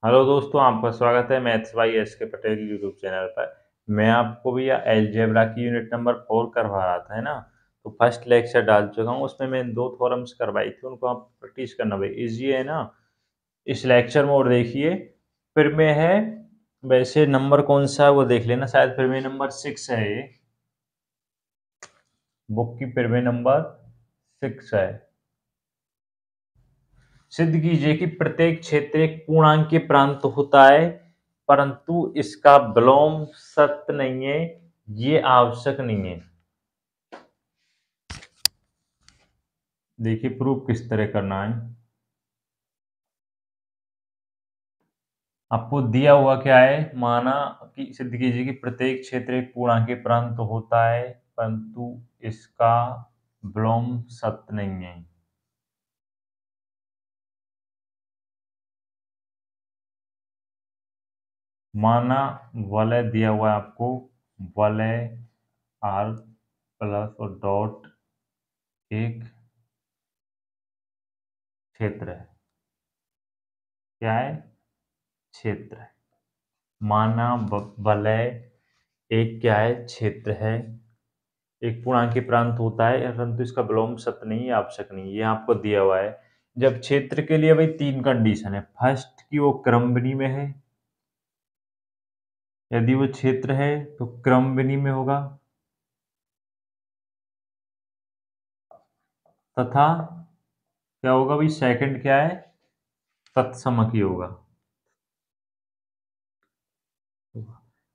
Hello दोस्तों, आपका स्वागत है मैथ्स बाय एस के पटेल यूट्यूब चैनल पर। मैं आपको भैया अलजेब्रा की यूनिट नंबर 4 करवा रहा था, है ना। तो फर्स्ट लेक्चर डाल चुका हूँ, उसमें मैंने 2 थ्योरम्स करवाई थी, उनको आप प्रैक्टिस करना भाई, इजी है ना। इस लेक्चर में और देखिए, फिर में है, वैसे नंबर कौन सा है वो देख लेना, शायद फिर में नंबर 6 है ये, बुक की फिर में नंबर 6 है। सिद्ध कीजिए कि प्रत्येक क्षेत्र एक पूर्णांक प्रांत होता है, परंतु इसका विलोम सत्य नहीं है, ये आवश्यक नहीं है। देखिए प्रूफ किस तरह करना है। आपको दिया हुआ क्या है, माना कि सिद्ध कीजिए कि प्रत्येक क्षेत्र एक पूर्णांक प्रांत होता है, परंतु इसका विलोम सत्य नहीं है। माना वलय दिया हुआ है आपको, वलय आर प्लस और डॉट एक क्षेत्र है। क्या है? क्षेत्र है। माना वलय एक क्या है, क्षेत्र है, एक पूर्णांकीय प्रांत होता है, परंतु इसका विलोम सत्य नहीं है, आवश्यक नहीं है, ये आपको दिया हुआ है। जब क्षेत्र के लिए भाई 3 कंडीशन है। फर्स्ट की वो क्रमबनी में है, यदि वो क्षेत्र है तो क्रमबनी में होगा, तथा क्या होगा भाई, सेकंड क्या है, तत्समक होगा।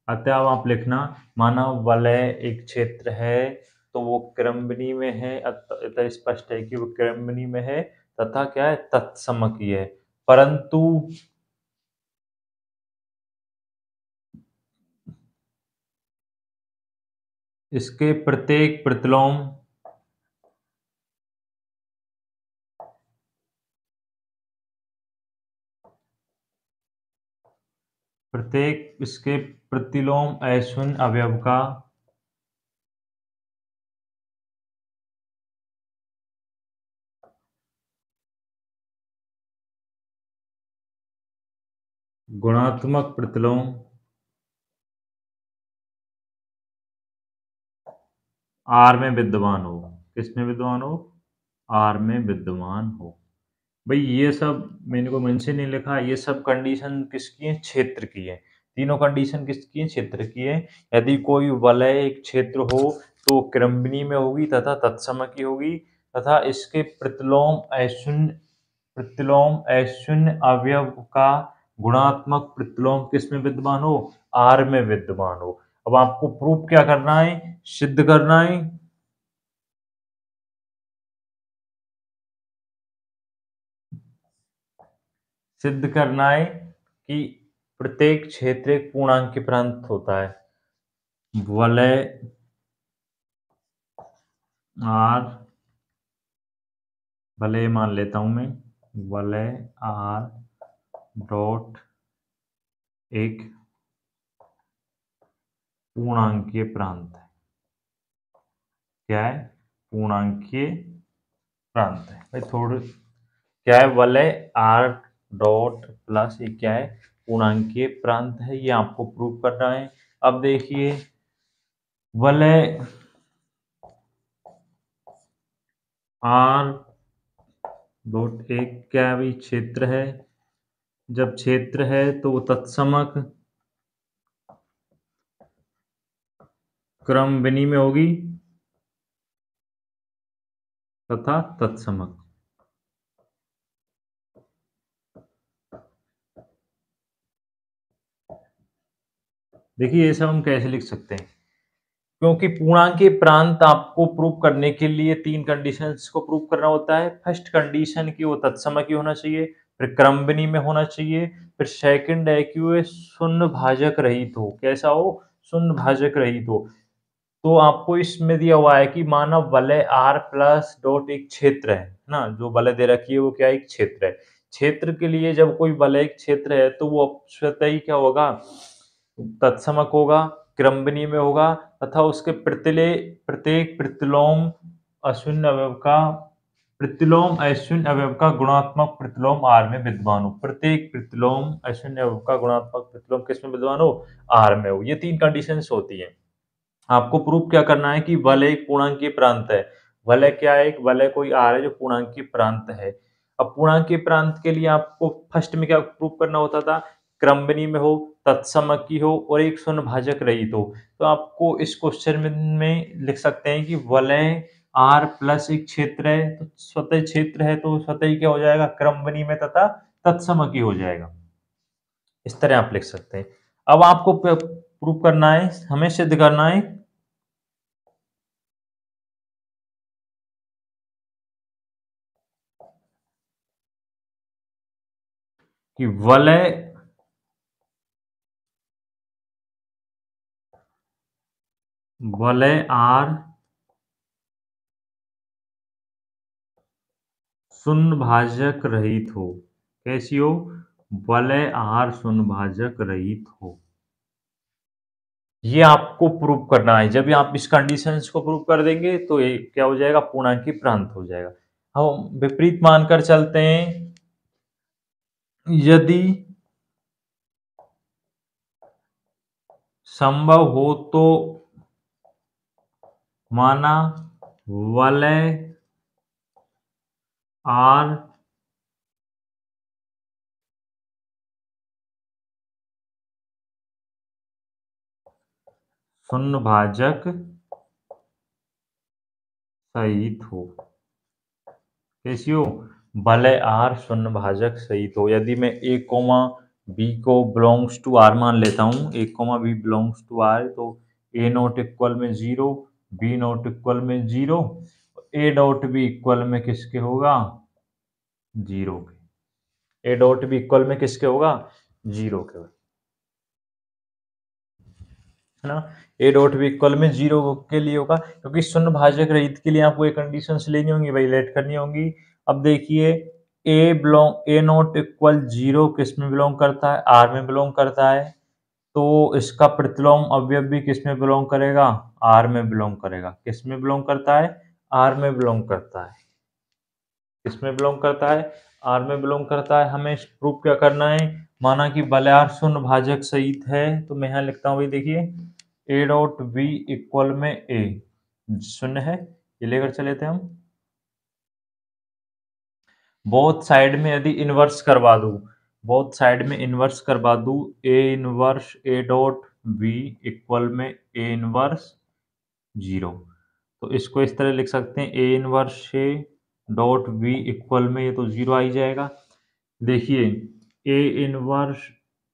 अतः अब आप लिखना, माना वलय एक क्षेत्र है, तो वो क्रमबनी में है, अतः स्पष्ट है कि वो क्रमबनी में है, तथा क्या है, तत्समकीय है। परंतु इसके प्रत्येक प्रतिलोम प्रत्येक इसके प्रतिलोम अशून्य अवयव का गुणात्मक प्रतिलोम आर में विद्यमान हो। किस में विद्यमान हो? आर में विद्यमान हो। भाई ये सब मैंने को मन से नहीं लिखा, ये सब कंडीशन किसकी है, क्षेत्र की है। तीनों कंडीशन किसकी है, क्षेत्र की है। यदि कोई वलय एक क्षेत्र हो तो क्रमबनी में होगी तथा तत्समकी होगी, तथा इसके प्रतिलोम अशून्य अवयव का गुणात्मक प्रतिलोम किस में विद्यमान हो, आर में विद्यमान हो। अब आपको प्रूफ क्या करना है, सिद्ध करना है। सिद्ध करना है कि प्रत्येक क्षेत्र एक पूर्णांक प्रांत होता है। वलय आर, वलय मान लेता हूं मैं, वलय आर डॉट एक पूर्णांकीय प्रांत है। क्या है? पूर्णांकीय प्रांत है भाई। थोड़े क्या है, वलय आर डॉट प्लस एक क्या है, पूर्णांकीय प्रांत है, ये आपको प्रूव करना है। अब देखिए, वलय आर डॉट एक क्या है भाई, क्षेत्र है। जब क्षेत्र है तो वो तत्समक क्रमबनी में होगी तथा तत्समक। देखिए ये सब हम कैसे लिख सकते हैं, क्योंकि पूर्णांकीय प्रांत आपको प्रूव करने के लिए 3 कंडीशंस को प्रूव करना होता है। फर्स्ट कंडीशन की वो तत्समक ही होना चाहिए, फिर क्रमबनी में होना चाहिए, फिर सेकंड है कि वो शून्य भाजक रहित हो। कैसा हो? शून्य भाजक रहित हो। तो आपको इसमें दिया हुआ है कि मानव वलय आर प्लस डॉट एक क्षेत्र है ना, जो वलय दे रखी है वो क्या है, एक क्षेत्र है। क्षेत्र के लिए जब कोई वलय क्षेत्र है तो वो स्वतः ही क्या होगा, तत्समक होगा, क्रमबनी में होगा, तथा उसके प्रत्येक प्रतिलोम अशून्य अवयव का प्रतिलोम अश्विन अवयव का गुणात्मक प्रतिलोम आर में विद्यमान हो। प्रत्येक प्रतिलोम अश्विन अवयव का गुणात्मक प्रतिलोम किसमें विद्यमान हो? आर में हो। ये 3 कंडीशंस होती हैं। आपको प्रूफ क्या करना है कि वलय एक पूर्णांकीय प्रांत है। वलय क्या है? एक वलय कोई आर है जो पूर्णांकीय प्रांत है। अब पूर्णांकीय प्रांत के लिए आपको फर्स्ट में क्या प्रूफ करना होता था? क्रमबनी में हो, तत्समकी हो और एक शून्य भाजक रहित हो। तो आपको इस क्वेश्चन में लिख सकते हैं कि वलय आर प्लस एक क्षेत्र है, तो स्वतः क्षेत्र है तो स्वतः ही क्या हो जाएगा? क्रमबनी में तथा तत्समकी हो जाएगा। इस तरह आप लिख सकते हैं। अब आपको प्रूफ करना है, हमें सिद्ध करना है कि वलय आर शून्य भाजक रहित हो। कैसी हो? वलय आर शून्य भाजक रहित हो। ये आपको प्रूव करना है। जब आप इस कंडीशंस को प्रूव कर देंगे तो ये क्या हो जाएगा? पूर्णांकीय प्रांत हो जाएगा। हम विपरीत मानकर चलते हैं। यदि संभव हो तो माना वलय आर शून्य भाजक सहित हो। कैसी हो? वलय आर शून्य भाजक सहित हो। यदि मैं ए कोमा बी को बिलोंग्स टू आर मान लेता हूँ, A comma B belongs to R, तो ए नॉट इक्वल में 0, बी नॉट इक्वल में 0, ए डॉट बी इक्वल में किसके होगा? 0 के। ए डॉट बी इक्वल में किसके होगा? 0 के, है ना। ए डॉट भी इक्वल में 0 के लिए होगा, क्योंकि शून्य भाजक रहित के लिए आपको ये कंडीशंस लेनी होंगी, वैलिडेट करनी होंगी। अब देखिए, ए नॉट इक्वल 0 किस में बिलोंग करता है? आर में बिलोंग करता है। तो इसका प्रतिलोम अवयव भी किस में बिलोंग करेगा? आर में बिलोंग करेगा। किस में बिलोंग करता है? आर में बिलोंग करता है। किस में बिलोंग करता है? आर में बिलोंग करता है। हमें प्रूफ क्या करना है? माना कि वलय आर शून्य भाजक सहित है, तो मैं यहाँ लिखता हूँ भाई, देखिए ए डॉट बी इक्वल में ए शून्य है, ये लेकर चले थे हम। बोथ साइड में यदि इनवर्स करवा दूं, बोथ साइड में इनवर्स करवा दूं, A inverse A dot B equal में ए इनवर्स 0, तो इसको इस तरह लिख सकते हैं, A inverse A dot B equal में, ये तो 0 आ ही जाएगा। देखिए, ए इनवर्स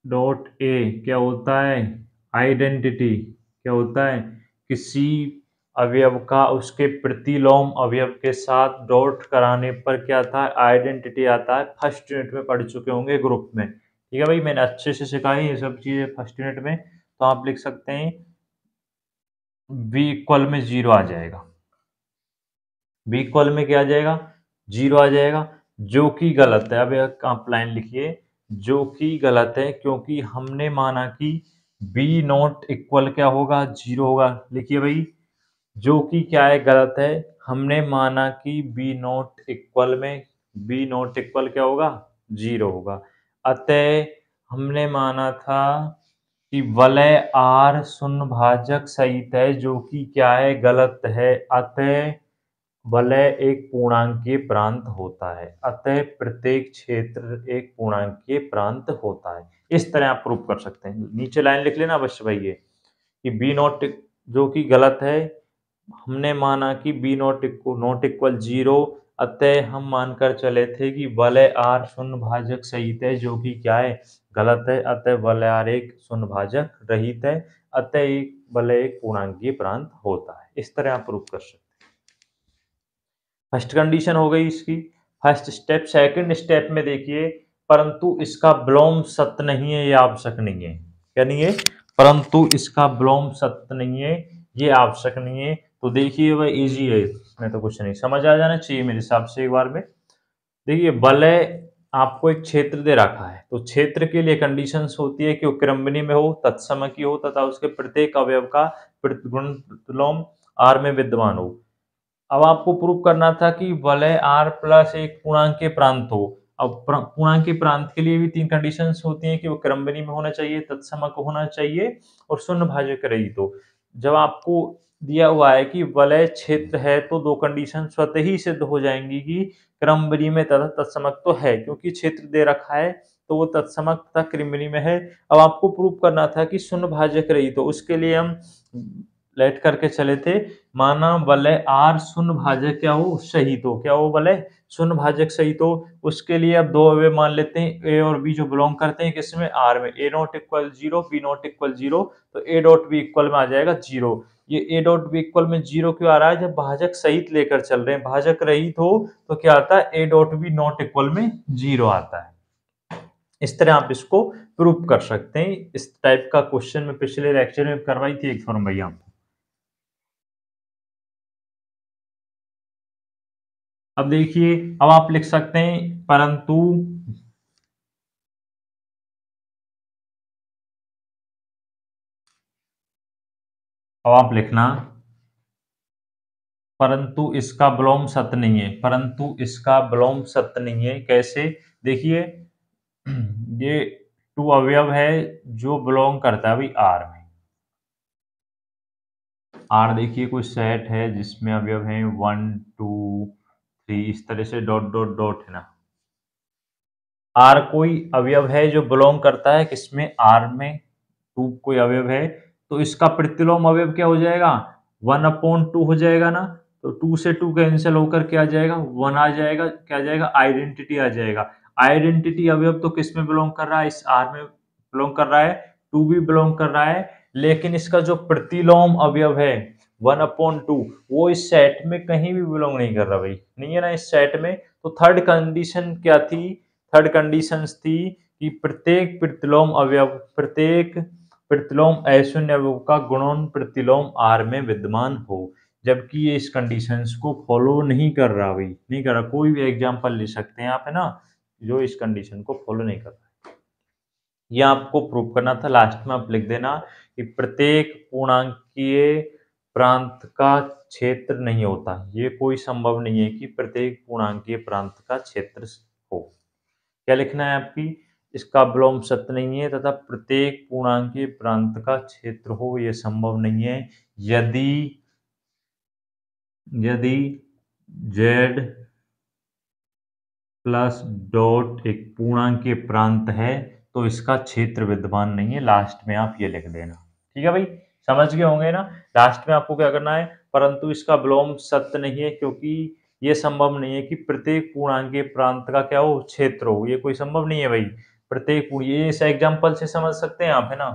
डॉट ए क्या होता है? आइडेंटिटी। क्या होता है? किसी अवयव का उसके प्रतिलोम अवयव के साथ डॉट कराने पर क्या था? आइडेंटिटी आता है। फर्स्ट यूनिट में पढ़ चुके होंगे ग्रुप में, ठीक है भाई, मैंने अच्छे से सिखाई ये सब चीजें फर्स्ट यूनिट में। तो आप लिख सकते हैं बी इक्वल में 0 आ जाएगा। बी इक्वल में क्या आ जाएगा? 0 आ जाएगा, जो कि गलत है। अब एक आप लाइन लिखिए, जो कि गलत है, क्योंकि हमने माना कि बी नॉट इक्वल क्या होगा? 0 होगा। लिखिए भाई, जो कि क्या है? गलत है। हमने माना कि बी नॉट इक्वल में, बी नॉट इक्वल क्या होगा? 0 होगा। अतः हमने माना था कि वलय आर शून्य भाजक सहित है, जो कि क्या है? गलत है। अतः वलय एक पूर्णांकीय प्रांत होता है। अतः प्रत्येक क्षेत्र एक पूर्णांकीय प्रांत होता है। इस तरह आप प्रूव कर सकते हैं। नीचे लाइन लिख लेना अवश्य भाई, ये कि बी नॉट जो कि गलत है, हमने माना कि बी नॉट इक्वल 0, अतः हम मानकर चले थे कि वलय आर शून्य भाजक सहित है, जो कि क्या है? गलत है। अतः वलय आर एक शून्य भाजक रहित है। अतः एक वलय एक पूर्णांकीय प्रांत होता है। इस तरह आप प्रूव कर सकते हैं। फर्स्ट कंडीशन हो गई इसकी, फर्स्ट स्टेप। सेकंड स्टेप में देखिए, परंतु इसका विलोम सत्य नहीं है, ये आवश्यक नहीं है। क्या नहीं है? परंतु इसका विलोम सत्य नहीं है, ये आवश्यक नहीं है। तो देखिए वह इजी है, इसमें तो कुछ नहीं, समझ आ जाना चाहिए मेरे हिसाब से एक बार में। देखिए, वलय आपको एक क्षेत्र दे रखा है, तो क्षेत्र के लिए कंडीशंस होती है कि वो क्रमबनी में हो, तत्समकी हो तथा उसके प्रत्येक अवयव का गुण प्रतिलोम आर में विद्यमान हो। अब आपको प्रूव करना था कि वलय r प्लस एक पूर्णांकीय प्रांत हो। अब पूर्णांकीय प्रांत के लिए भी तीन कंडीशंस होती हैं कि वो क्रमबनी में होना चाहिए, तत्समक होना चाहिए और शून्य भाजक रहित हो। जब आपको दिया हुआ है कि वलय क्षेत्र है तो दो कंडीशन स्वतः ही सिद्ध हो जाएंगी कि क्रमबनी में तथा तत्समक तो है, क्योंकि क्षेत्र दे रखा है तो वो तत्समक तथा क्रमबनी में है। अब आपको प्रूव करना था कि शून्य भाजक रहित हो, उसके लिए हम लेट करके चले थे, माना वलय आर शून्य भाजक क्या हो, सहित हो। क्या हो, वलय शून्य भाजक सहित हो। उसके लिए अब दो अवयव मान लेते हैं, ए और बी, जो बिलोंग करते हैं किसमें, आर में। A not equal zero, B not equal zero, तो ए डॉट बी इक्वल में आ जाएगा जीरो। ये ए डॉट बी इक्वल में जीरो क्यों आ रहा है, जब भाजक सहित लेकर चल रहे हैं। भाजक रहित हो तो क्या आता है, A dot B not equal में जीरो आता है। इस तरह आप इसको प्रूव कर सकते हैं। इस टाइप का क्वेश्चन में पिछले लेक्चर में करवाई थी एक फॉर्म भैया। अब देखिए, अब आप लिख सकते हैं परंतु, अब आप लिखना परंतु इसका विलोम सत्य नहीं है। परंतु इसका विलोम सत्य नहीं है, कैसे, देखिए ये टू अवयव है जो बिलोंग करता है अभी आर में। आर देखिए कोई सेट है जिसमें अवयव है 1 2 3, इस तरह से डॉट डॉट डॉट है ना। आर कोई अवयव है जो बिलोंग करता है किसमें, आर में। टू कोई अवयव है तो इसका प्रतिलोम अवयव क्या हो जाएगा, 1/2 हो जाएगा ना। तो 2 से 2 कैंसिल होकर क्या आ जाएगा, 1 आ जाएगा। क्या आ जाएगा, आइडेंटिटी आ जाएगा। आइडेंटिटी अवयव तो किसमें बिलोंग कर रहा है, इस आर में बिलोंग कर रहा है। 2 भी बिलोंग कर रहा है, लेकिन इसका जो प्रतिलोम अवयव है 1/2, वो इस सेट में कहीं भी बिलोंग नहीं कर रहा भाई, नहीं है ना इस सेट में। तो थर्ड कंडीशन क्या थी, थर्ड कंडीशन थी कि प्रत्येक प्रतिलोम अवयव, प्रत्येक प्रतिलोम अशून्य अवयव का गुणन प्रतिलोम आर में विद्यमान हो। जबकि ये इस कंडीशंस को फॉलो नहीं कर रहा भाई, नहीं कर रहा। कोई भी एग्जांपल ले सकते हैं आप, है ना, जो इस कंडीशन को फॉलो नहीं कर रहा। ये आपको प्रूव करना था। लास्ट में आप लिख देना कि प्रत्येक पूर्णांकीय प्रांत का क्षेत्र नहीं होता। ये कोई संभव नहीं है कि प्रत्येक पूर्णांकीय प्रांत का क्षेत्र हो। क्या लिखना है आपकी, इसका विलोम सत्य नहीं है तथा प्रत्येक पूर्णांकीय प्रांत का क्षेत्र हो, यह संभव नहीं है यदि यदि z प्लस डॉट एक पूर्णांकीय प्रांत है तो इसका क्षेत्र विद्यमान नहीं है। लास्ट में आप ये लिख देना, ठीक है भाई, समझ गए होंगे ना। लास्ट में आपको क्या करना है, परंतु इसका विलोम सत्य नहीं है, क्योंकि ये संभव नहीं है कि प्रत्येक पूर्णांकीय प्रांत का क्या हो, क्षेत्र हो। ये कोई संभव नहीं है भाई। प्रत्येक ये इस एग्जाम्पल से समझ सकते हैं आप, है ना।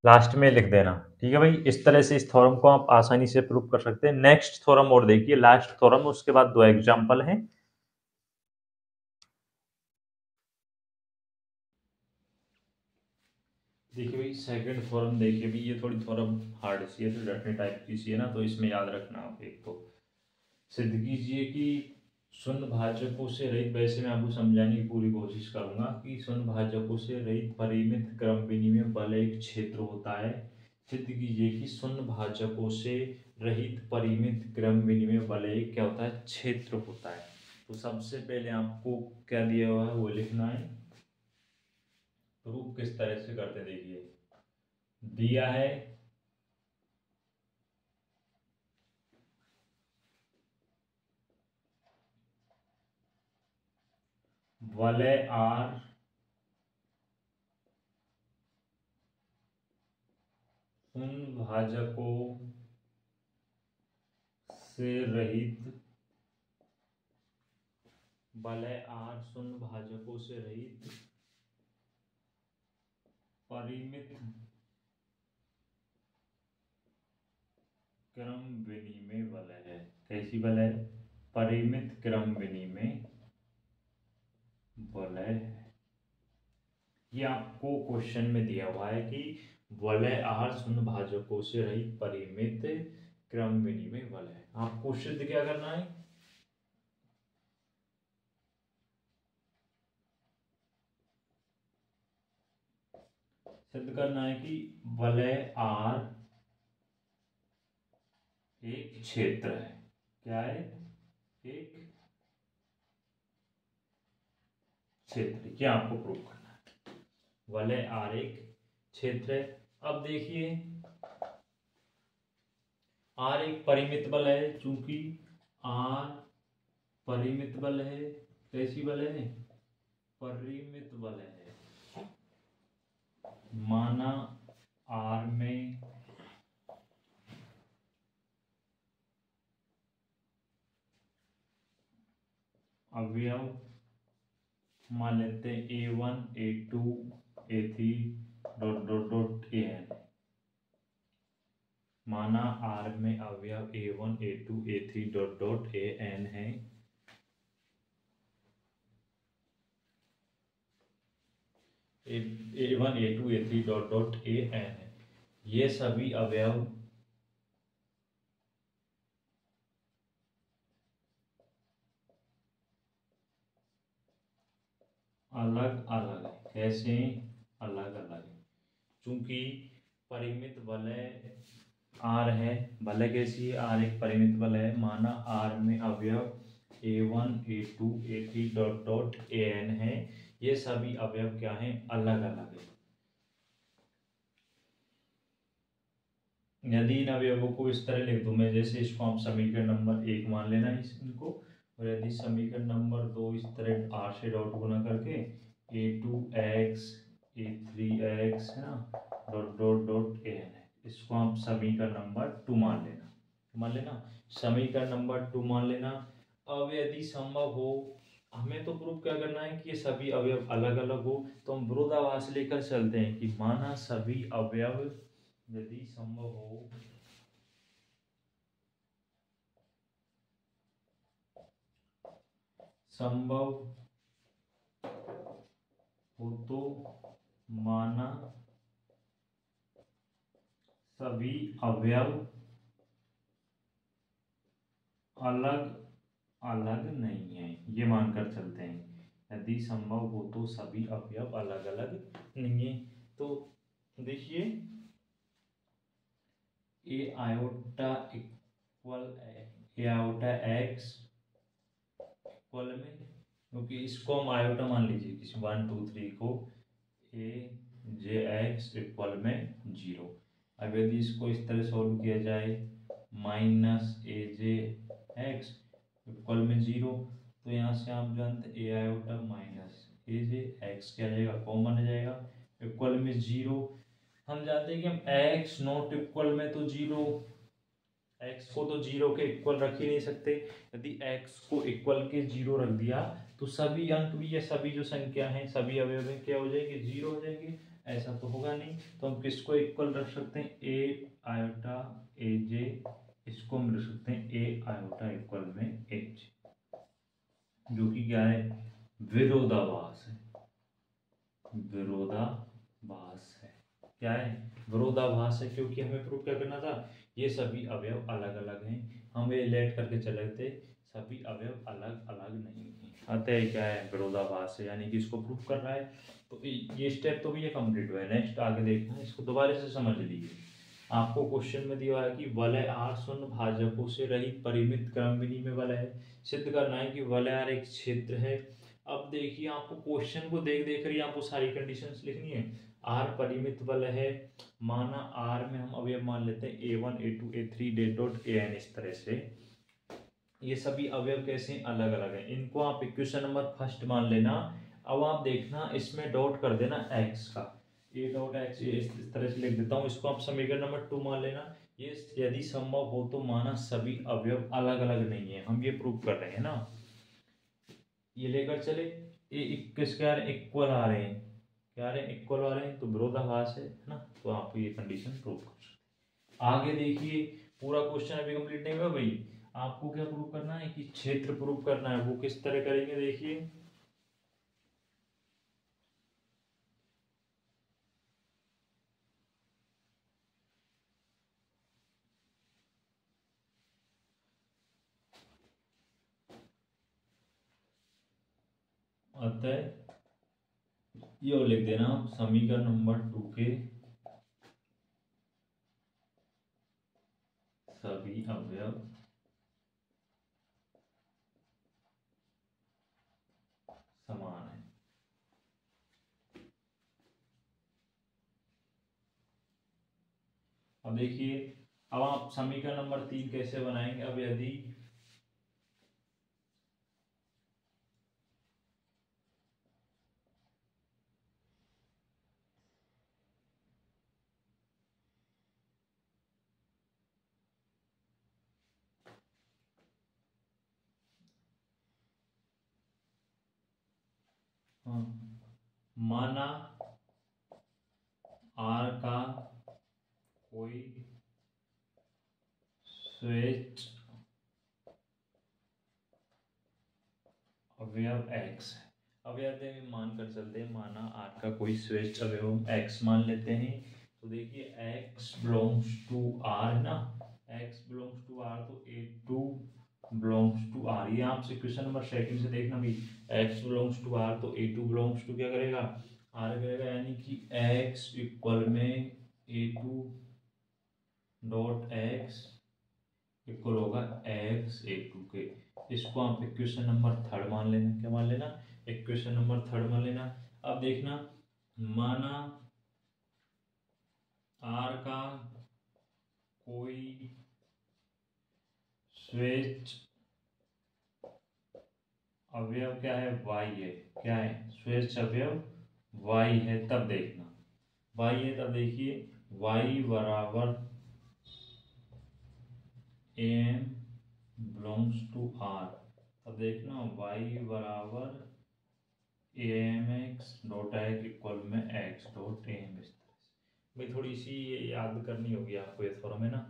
लास्ट में लिख देना, ठीक है भाई। इस तरह से इस थ्योरम को आप आसानी से प्रूव कर सकते हैं। नेक्स्ट थ्योरम और देखिए, लास्ट थ्योरम, उसके बाद दो एग्जाम्पल हैं। देखिए भाई, सेकंड थ्योरम देखिए भी, ये थोड़ी थ्योरम हार्ड सी है, तो रटने टाइप की सी है ना, तो इसमें याद रखना आप। एक तो सिद्ध कीजिए कि शून्य भाजकों से रहित, वैसे मैं आपको समझाने की पूरी कोशिश करूंगा कि शून्य भाजकों से रहित परिमित क्रम विनिमय वाला एक क्षेत्र होता है। सिद्ध कीजिए कि शून्य भाजकों से रहित परिमित क्रम विनिमय वाला एक क्या होता है, क्षेत्र होता है। तो सबसे पहले आपको क्या दिया हुआ है वो लिखना है। प्रूफ किस तरह से करते देखिए, दिया है वलय आर शून्य भाजकों से रहित, वलय आर शून्य भाजकों से रहित परिमित क्रम विनिमय वलय है। कैसी वलय, परिमित क्रम विनिमय वलय है। ये आपको क्वेश्चन में दिया हुआ है कि वलय आर शून्य भाजकों से रहित परिमित क्रम विनिमय वलय है। आपको सिद्ध क्या करना है, सिद्ध करना है कि वलय आर एक क्षेत्र है। क्या है? एक क्षेत्र। क्या आपको प्रूव करना है? वलय आर एक क्षेत्र है। अब देखिए आर एक परिमित बल है, चूंकि आर परिमित बल है। कैसी बल है? परिमित बल है। माना आर में अवयव मान लेते हैं A1 A2 A3 dot dot dot AN। माना आर में अवयव A1 A2 A3 dot dot AN है। A1 A2 A3 dot dot AN है। ये सभी अवयव अलग अलग है। कैसे अलग अलग है? चूंकि परिमित वलय आर है। वलय कैसी है? आर एक परिमित वलय है। माना आर में अवयव A1 A2 A3 dot dot AN है। ये सभी अवयव क्या हैं? अलग अलग है। यदि इन अवयवों को इस तरह लिख दूं मैं, जैसे इसको हम समीकरण नंबर 1 मान लेना इनको, और यदि समीकरण नंबर 2 इस तरह आर से डॉट गुना करके A2x A3x है ना डॉट डॉट डॉट AN है, इसको हम समीकरण नंबर 2 मान लेना समीकरण नंबर 2 मान लेना। अब यदि संभव हो, हमें तो प्रूफ क्या करना है कि ये सभी अवयव अलग अलग हो, तो हम विरोधाभास लेकर चलते हैं कि माना सभी अवयव यदि संभव हो तो माना सभी अवयव अलग अलग नहीं है, ये मानकर चलते हैं। यदि संभव हो तो सभी अवयव अलग अलग नहीं है। तो देखिए ए आयोटा एक्स इक्वल में, क्योंकि इसको हम आयोटा मान लीजिए किसी 1 2 3 को ए जे एक्स इक्वल में 0। अब यदि इसको इस तरह सॉल्व किया जाए माइनस ए जे एक्स इक्वल में 0, तो यहाँ से आप जानते ए आयोटा माइनस ए जे एक्स क्या आ जाएगा? कॉमन आ जाएगा इक्वल में 0। हम जानते हैं कि हम एक्स नॉट इक्वल में तो 0, एक्स को तो 0 के इक्वल रख ही नहीं सकते। यदि एक्स को इक्वल के 0 रख दिया तो सभी अंक भी या सभी जो संख्या हैं सभी अवयव क्या हो जाएंगे? 0 हो जाएंगे। ऐसा तो होगा नहीं, तो हम किसको इक्वल रख सकते हैं? ए आयोटा ए जे, इसको हम रख सकते हैं ए आयोटा इक्वल में एच, जो कि क्या है? विरोधाभास है। विरोधाभास है। क्या है? विरोधाभास है, क्योंकि हमें प्रूफ क्या करना था? ये सभी अवयव अलग अलग हैं। हम ये लेट करके चले थे सभी अवयव अलग अलग नहीं हैं। अतः क्या है? विरोधाभास है, यानी कि इसको प्रूफ कर रहा है। तो ये स्टेप तो भी ये कंप्लीट हुआ है। नेक्स्ट आगे देखना है, इसको दोबारा से समझ लीजिए। आपको क्वेश्चन में दिया है कि वलय आर शून्य भाजकों से रहित परिमित क्रमविधि में वलय है। सिद्ध करना है कि वलय आर एक क्षेत्र है। अब देखिए आपको क्वेश्चन को देख देख कर आपको सारी कंडीशंस लिखनी है। आर परिमित वलय है। माना आर में हम अवयव मान लेते हैं A1 A2 A3 date dot AN, इस तरह से ये सभी अवयव कैसे अलग अलग हैं। इनको आप इक्वेशन नंबर फर्स्ट मान लेना। अब आप देखना इसमें डॉट कर देना x का, ए डॉट एक्स इस तरह से लिख देता हूँ, इसको आप समीकरण नंबर 2 मान लेना। ये यदि संभव हो तो माना सभी अवयव अलग अलग नहीं है, हम ये प्रूव कर रहे हैं ना। ये लेकर चले ये किसके आ रहे हैं? इक्वल आ रहे हैं। क्या आ रहे हैं? इक्वल आ रहे हैं, तो विरोधाभास है ना, तो आप ये कंडीशन प्रूव कर सकते हैं। आगे देखिए पूरा क्वेश्चन अभी कंप्लीट नहीं हुआ भाई, आपको क्या प्रूव करना है कि क्षेत्र प्रूव करना है। वो किस तरह करेंगे देखिए। अतः ये लिख देना समीकरण नंबर 2 के सभी अवयव समान है। अब देखिए, अब आप समीकरण नंबर 3 कैसे बनाएंगे। अब यदि माना आर का कोई स्वेच्छ अवयव x है। अब यदि हम मानकर चलते हैं, माना आर का कोई स्वेच्छ अवयव x मान लेते हैं, तो देखिए x बिलोंग्स टू r है ना, x बिलोंग्स टू r, तो a2 बिलोंग्स टू r। ये आपसे क्वेश्चन नंबर सेकंड से देखना भी, x बिलोंग्स टू r तो a2 बिलोंग्स टू क्या करेगा, r करेगा, यानी कि x इक्वल में a2 डॉट x इक्वल होगा x a2 के। इसको आप इक्वेशन नंबर थर्ड मान लेना। क्या मान लेना, इक्वेशन नंबर थर्ड मान लेना। अब देखना, माना r का कोई स्वेच्छ अवयव क्या है, y है। क्या है, स्वेच्छ अवयव y है। तब देखना y है, तब देखिए y बराबर am बिलोंग्स टू r। अब देखना y बराबर amx डॉट x इक्वल में x डॉट am। इस तरह से भाई थोड़ी सी याद करनी होगी आपको ये फॉर्म है ना,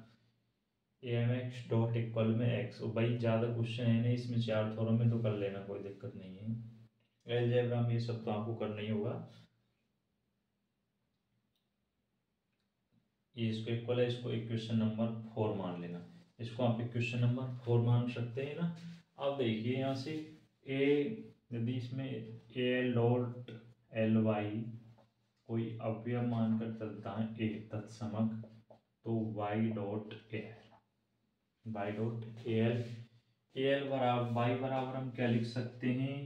amx डॉट इक्वल में x। भाई ज़्यादा क्वेश्चन है नहीं इसमें, चार थोरों में तो कर लेना, कोई दिक्कत नहीं है। अलजेब्रा में ये सब तो आपको करना ही होगा। ये इसको इक्वल है, इसको इक्वेशन नंबर 4 मान लेना। इसको आप इक्वेशन नंबर 4 मान सकते हैं ना। अब देखिए यहाँ से ए, यदि इसमें A L dot L Y कोई अवयव मानकर चलता है ए तत्समक, तो Y dot A Y dot A L बराबर वाई बराबर हम क्या लिख सकते हैं,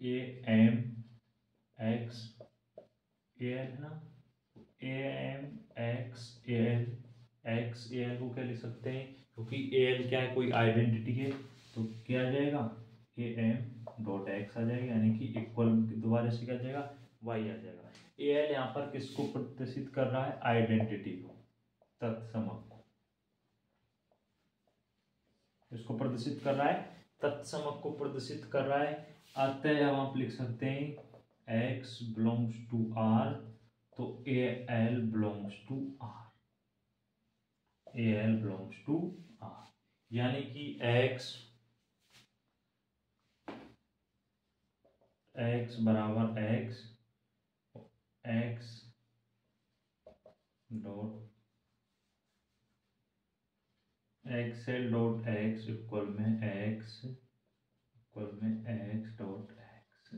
A M X A L है ना, A M X A L को क्या लिख सकते हैं, क्योंकि ए एल क्या है, कोई आइडेंटिटी है, तो क्या आ जाएगा, ए एम डॉट एक्स आ जाएगा, यानी कि इक्वल दोबारा से क्या आ जाएगा, वाई आ जाएगा। ए एल यहाँ पर किसको प्रदर्शित कर रहा है, आइडेंटिटी को, तत्समक को, इसको प्रदर्शित कर रहा है, तत्समक को प्रदर्शित कर रहा है। अतः अब आप लिख सकते हैं एक्स बिलोंग्स टू आर, तो A L belongs to R, A L belongs to R, यानी कि एक्स बराबर X dot X L dot X equal में एक्स डॉट एक्स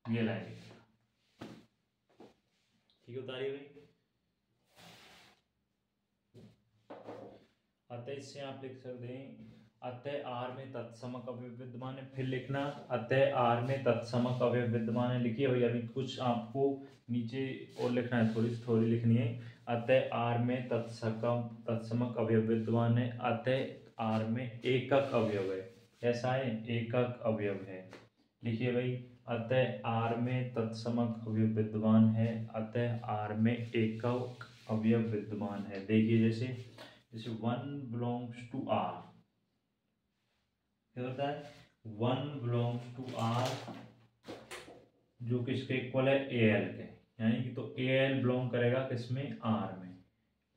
ये लाइन ठीक होता है भाई। अतः इससे आप लिख सकते हैं, अतः आर में तत्समक अवयव विद्यमान है। फिर लिखना, अतः आर में तत्समक अवयव विद्यमान है। लिखिए भाई, अभी कुछ आपको नीचे और लिखना है, थोड़ी लिखनी है। अतः आर में तत्समक अवयव विद्यमान है। अतः आर में एकक अवयव है, ऐसा है, एकक अवयव है। लिखिए भाई, अतः आर में तत्समक अवयव विद्यमान है, अतः आर में एकक अवयव विद्यमान है। देखिए जैसे 1 बिलोंग्स टू आर, क्या होता है, 1 बिलोंग्स टू आर जो किसके इक्वल है, ए एल के, यानी कि तो ए एल बिलोंग करेगा किसमें, आर में।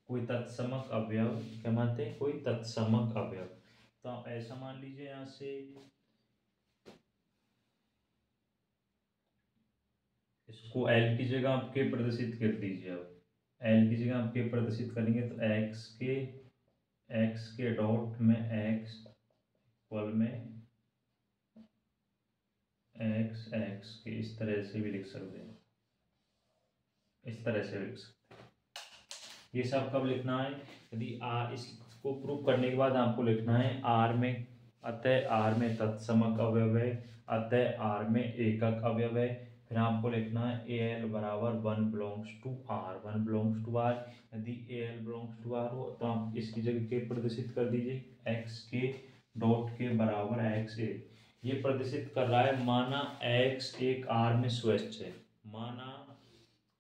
कोई तत्समक अवयव क्या मानते हैं, कोई तत्समक अवयव, तो आप ऐसा मान लीजिए यहां से, इसको एल की जगह आपके प्रदर्शित कर दीजिए। अब एल की जगह आपके प्रदर्शित करेंगे तो एक्स के डॉट में एक्स इक्वल में एक्स के, इस तरह से भी लिख सकते हैं, इस तरह से भी लिख सकते हैं। ये सब कब लिखना है, यदि आर, इसको प्रूव करने के बाद आपको लिखना है आर में, अतः आर में तत्समक अवयव है, अतः आर में एकक अवयव है। फिर आपको लिखना है ए एल बराबर one belongs to R, one belongs to R. यदि A L belongs to R हो तो आप इसकी जगह के प्रदर्शित कर दीजिए, एक्स के डॉट के बराबर एक्स ए। ये प्रदर्शित कर रहा है माना एक्स एक आर में स्वच्छ है, माना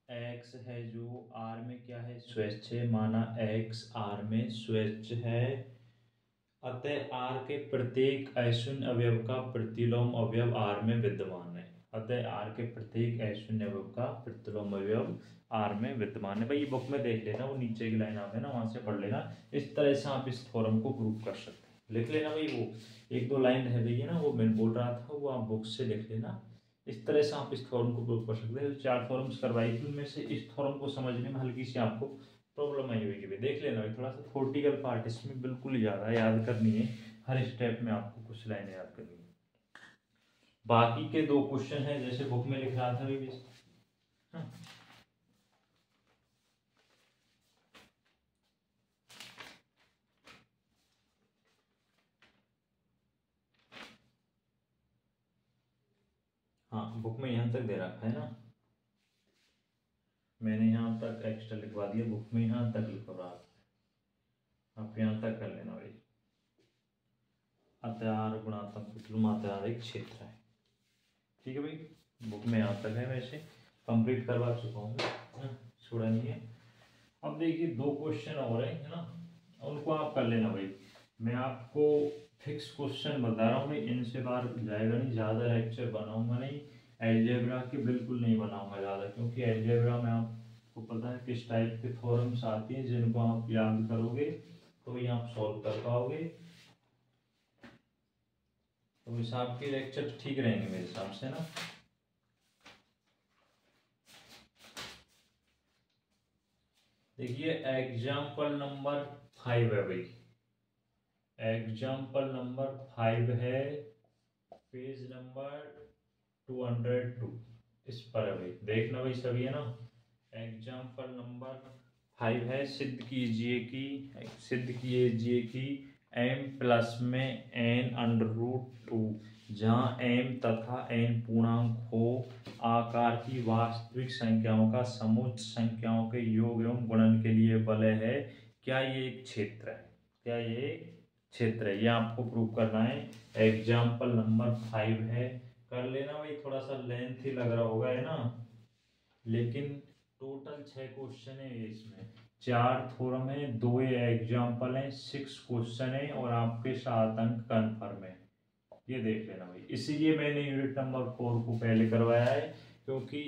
एक्स है जो आर में क्या है, स्वच्छ है, माना एक्स आर में स्वच्छ है, अतः आर के प्रत्येक अशून्य अवयव का प्रतिलोम अवयव आर में विद्यमान है, अतः आर के प्रत्येक अशून्य अवयव का प्रतिलोम अवयव आर में विद्यमान है। भाई ये बुक में देख लेना, वो नीचे की लाइन आप है ना वहां से पढ़ लेना। इस तरह से आप इस थ्योरम को प्रूव कर सकते हैं, लिख लेना भाई, वो एक दो लाइन रह गई है ना, वो मैं बोल रहा था, वो आप बुक से लिख लेना। इस तरह से आप इस थ्योरम को प्रूव कर सकते हैं। 4 थ्योरम्स करवाई थी, उनमें से इस थ्योरम को समझने में हल्की सी आपको प्रॉब्लम आई होगी, देख लेना भाई, थोड़ा सा थ्योरेटिकल पार्ट इसमें बिल्कुल ज़्यादा याद करनी है, हर स्टेप में आपको कुछ लाइनें याद करनी है। बाकी के 2 क्वेश्चन हैं जैसे बुक में लिख रहा था भी। हाँ बुक में यहाँ तक दे रखा है ना, मैंने यहाँ तक एक्स्ट्रा लिखवा दिया, बुक में यहाँ तक लिखवा रहा है, आप यहाँ तक कर लेना भाई। अत्यार गुणात्मक प्रतिलोम अत्यार एक क्षेत्र है, ठीक है भाई, बुक में यहाँ तक है, वैसे कंप्लीट करवा चुका हूँ, छोड़ा नहीं है। अब देखिए 2 क्वेश्चन और है ना, उनको आप कर लेना भाई। मैं आपको फिक्स क्वेश्चन बता रहा हूँ भाई, इनसे बाहर जाएगा नहीं, ज़्यादा लेक्चर बनाऊंगा नहीं, अलजेब्रा के बिल्कुल नहीं बनाऊंगा ज़्यादा, क्योंकि अलजेब्रा में आपको पता है किस टाइप के थ्योरम्स आती हैं, जिनको आप याद करोगे तो ही आप सॉल्व कर पाओगे। तो हिसाब के लेक्चर ठीक रहेंगे मेरे हिसाब से ना। देखिए एग्जाम्पल नंबर 5 है भाई, एग्जाम्पल नंबर 5 है, पेज नंबर 202 इस पर है भाई, देखना भाई सभी है ना। एग्जाम्पल नंबर 5 है, सिद्ध कीजिए कि m प्लस में n अंडर रूट 2 जहाँ m तथा n पूर्णांक हो, आकार की वास्तविक संख्याओं का समुच्चय संख्याओं के योग एवं गुणन के लिए वलय है, क्या ये एक क्षेत्र है, क्या ये क्षेत्र है, ये आपको प्रूव करना है। एग्जाम्पल नंबर 5 है, कर लेना भाई, थोड़ा सा लेंथ ही लग रहा होगा है ना, लेकिन टोटल 6 क्वेश्चन है इसमें, 4 थ्योरम है, 2 एग्जाम्पल है, 6 क्वेश्चन है और आपके 7 अंक कन्फर्म है, ये देख लेना भाई। इसीलिए मैंने यूनिट नंबर 4 को पहले करवाया है, क्योंकि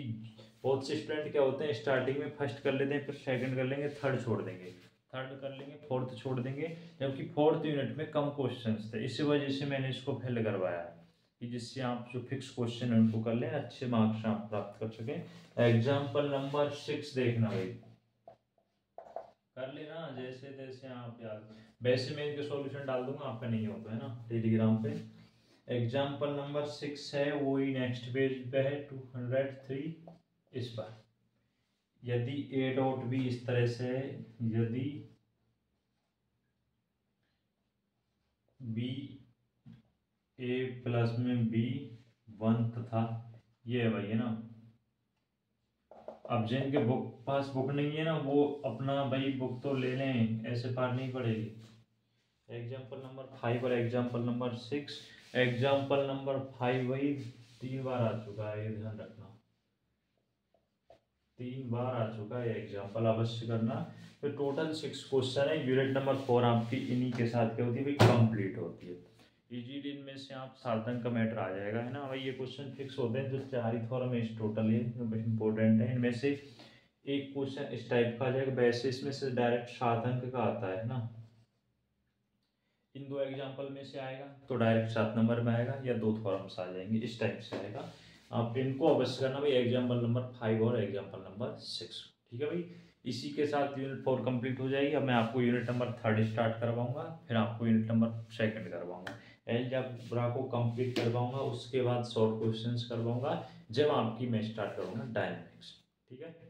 बहुत से स्टूडेंट क्या होते हैं स्टार्टिंग में फर्स्ट कर लेते हैं, फिर सेकंड कर लेंगे, थर्ड छोड़ देंगे, थर्ड कर लेंगे, फोर्थ छोड़ देंगे, जबकि फोर्थ यूनिट में कम क्वेश्चंस थे, इसी वजह से मैंने इसको पहले करवाया है कि जिससे आप जो फिक्स क्वेश्चन है उनको कर लें, अच्छे मार्क्स आप प्राप्त कर सकें। एग्जाम्पल नंबर 6 देखना भाई, कर लेना जैसे तैसे आप याद, वैसे मैं इनके सॉल्यूशन डाल दूंगा, आपका नहीं होता है ना टेलीग्राम पे। एग्जाम्पल नंबर 6 है, वही नेक्स्ट पेज पे है 203 इस पर, यदि ए डॉट बी इस तरह से है, यदि बी ए प्लस में बी 1 तथा ये है भाई है ना, अब जिनके पास बुक नहीं है ना वो अपना भाई बुक तो ले लें, ऐसे पार नहीं पड़ेगी। एग्जाम्पल नंबर 5 और एग्जाम्पल नंबर 6, एग्जाम्पल नंबर 5 वही 3 बार आ चुका है, ये ध्यान रखना, 3 बार आ चुका है एग्जाम्पल, अवश्य करना। तो टोटल 6 क्वेश्चन है, यूनिट नंबर 4 आपकी इन्हीं के साथ क्या होती है भाई, कंप्लीट होती है। इजीली इनमें से आप 7 अंक का मैटर आ जाएगा है ना भाई, ये क्वेश्चन फिक्स होते हैं जो 4 ही थ्योरम है टोटल, ये जो इंपॉर्टेंट है, इनमें से एक क्वेश्चन इस टाइप का आ जाएगा, वैसे इसमें से डायरेक्ट 7 अंक का आता है ना, इन 2 एग्जाम्पल में से आएगा तो डायरेक्ट 7 नंबर में आएगा, या 2 थ्योरम्स आ जाएंगे, इस टाइप से आएगा। आप इनको अवश्य करना भाई, एग्जाम्पल नंबर 5 और एग्जाम्पल नंबर 6, ठीक है भाई। इसी के साथ यूनिट 4 कंप्लीट हो जाएगी। अब मैं आपको यूनिट नंबर 3 स्टार्ट करवाऊंगा, फिर आपको यूनिट नंबर 2 करवाऊंगा, अलजेब्रा को कंप्लीट करवाऊंगा, उसके बाद शॉर्ट क्वेश्चंस करवाऊंगा, जब आपकी मैं स्टार्ट करूंगा डायनामिक्स, ठीक है।